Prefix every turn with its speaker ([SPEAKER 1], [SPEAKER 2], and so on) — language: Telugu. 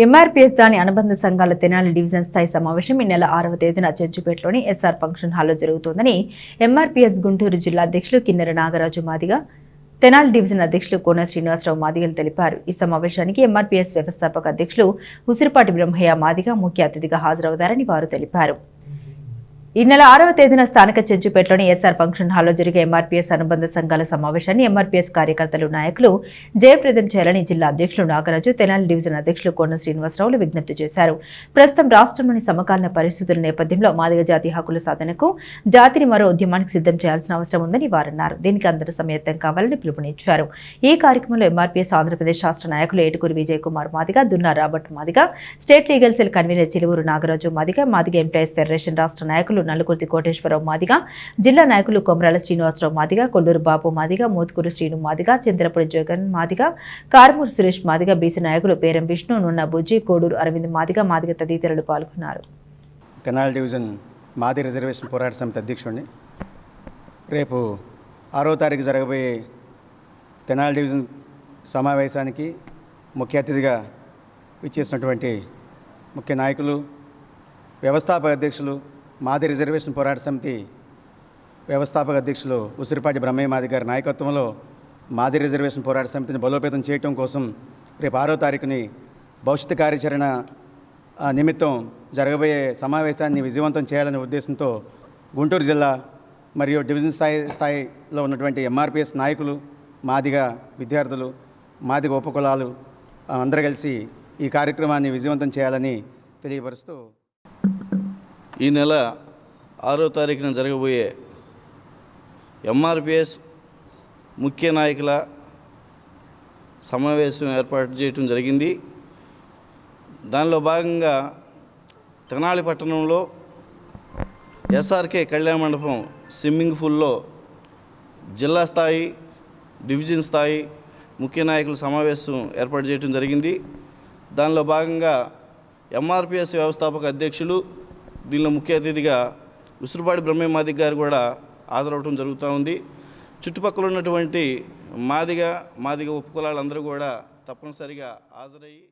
[SPEAKER 1] ఎంఆర్పీఎస్ దాని అనుబంధ సంఘాల తెనాలి డివిజన్ స్థాయి సమావేశం ఈ నెల 6వ తేదీన చర్చిపేటలోని ఎస్ఆర్ ఫంక్షన్ హాల్లో జరుగుతోందని ఎంఆర్పీఎస్ గుంటూరు జిల్లా అధ్యక్షులు కిన్నెర నాగరాజు మాదిగ, తెనాలి డివిజన్ అధ్యక్షులు కోన శ్రీనివాసరావు మాదిగలు తెలిపారు. ఈ సమావేశానికి ఎంఆర్పీఎస్ వ్యవస్థాపక అధ్యక్షులు ఉసిరిపాటి బ్రహ్మయ్య మాదిగ ముఖ్య అతిథిగా హాజరవుతారని వారు తెలిపారు. ఈ నెల 6వ తేదీన స్థానిక చర్చిపేటలోని ఎస్ఆర్ ఫంక్షన్ హాల్లో జరిగే ఎంఆర్పీఎస్ అనుబంధ సంఘాల సమావేశాన్ని ఎంఆర్పీఎస్ కార్యకర్తలు, నాయకులు జయప్రదం చేయాలని జిల్లా అధ్యక్షులు నాగరాజు, తెనాలి డివిజన్ అధ్యక్షులు కోన శ్రీనివాసరావులు విజ్ఞప్తి చేశారు. ప్రస్తుతం రాష్ట్రంలోని సమకాలీన పరిస్థితుల నేపథ్యంలో మాదిగ జాతి హక్కుల సాధనకు జాతిని మరో ఉద్యమానికి సిద్ధం చేయాల్సిన అవసరం ఉందని వారన్నారు. దీనికి అందరూ సమాయత్తం కావాలని పిలుపునిచ్చారు. ఈ కార్యక్రమంలో ఎంఆర్పీఎస్ ఆంధ్రప్రదేశ్ రాష్ట్ర నాయకులు Etukuri Vijay Kumar Madiga, Dunna Robert Madiga, state legal cell convener Chiluvuru Nagaraju Madiga, Madiga employees federation రాష్ట్ర నాయకులు నలుకుర్తి కోటేశ్వరరావు మాదిగ, జిల్లా నాయకులు కొమరాల శ్రీనివాసరావు మాదిగ, కొల్లూరు బాబు మాదిగ, మోత్కూరు శ్రీను మాదిగ, చంద్రపురి జగన్ మాదిగ, కార్మూరు సురేష్ మాదిగ, బీసీ నాయకులు పేరం విష్ణు, నున్న బుజ్జి, కోడూరు అరవింద్ మాదిగ తదితరులు పాల్గొన్నారు.
[SPEAKER 2] తెనాలి డివిజన్ మాది రిజర్వేషన్ పోరాట సమితి అధ్యక్షుడిని. రేపు 6వ తారీఖు జరగబోయే తెనాలి డివిజన్ సమావేశానికి ముఖ్య అతిథిగా విచ్చేసినటువంటి ముఖ్య నాయకులు, వ్యవస్థాపక అధ్యక్షులు, మాది రిజర్వేషన్ పోరాట సమితి వ్యవస్థాపక అధ్యక్షులు ఉసిరిపాటి బ్రహ్మయ్య మాది గారి నాయకత్వంలో మాది రిజర్వేషన్ పోరాట సమితిని బలోపేతం చేయటం కోసం రేపు 6వ తారీఖుని భవిష్యత్తు కార్యాచరణ నిమిత్తం జరగబోయే సమావేశాన్ని విజయవంతం చేయాలనే ఉద్దేశంతో గుంటూరు జిల్లా మరియు డివిజన్ స్థాయిలో ఉన్నటువంటి ఎంఆర్పీఎస్ నాయకులు, మాదిగ విద్యార్థులు, మాదిగ ఉపకులాలు అందరూ కలిసి ఈ కార్యక్రమాన్ని విజయవంతం చేయాలని తెలియపరుస్తూ,
[SPEAKER 3] ఈ నెల 6వ తారీఖున జరగబోయే ఎంఆర్పీఎస్ ముఖ్య నాయకుల సమావేశం ఏర్పాటు చేయడం జరిగింది. దానిలో భాగంగా తెనాలి పట్టణంలో ఎస్ఆర్కే కళ్యాణ మండపం స్విమ్మింగ్ పూల్లో జిల్లా స్థాయి, డివిజన్ స్థాయి ముఖ్య నాయకుల సమావేశం ఏర్పాటు చేయడం జరిగింది. దానిలో భాగంగా ఎంఆర్పీఎస్ వ్యవస్థాపక అధ్యక్షులు, దీనిలో ముఖ్య అతిథిగా ఉసిరిపాటి బ్రహ్మయ్య మాదిగ గారు కూడా హాజరవడం జరుగుతూ ఉంది. చుట్టుపక్కల ఉన్నటువంటి మాదిగ ఉపకులాలందరూ కూడా తప్పనిసరిగా హాజరయ్యి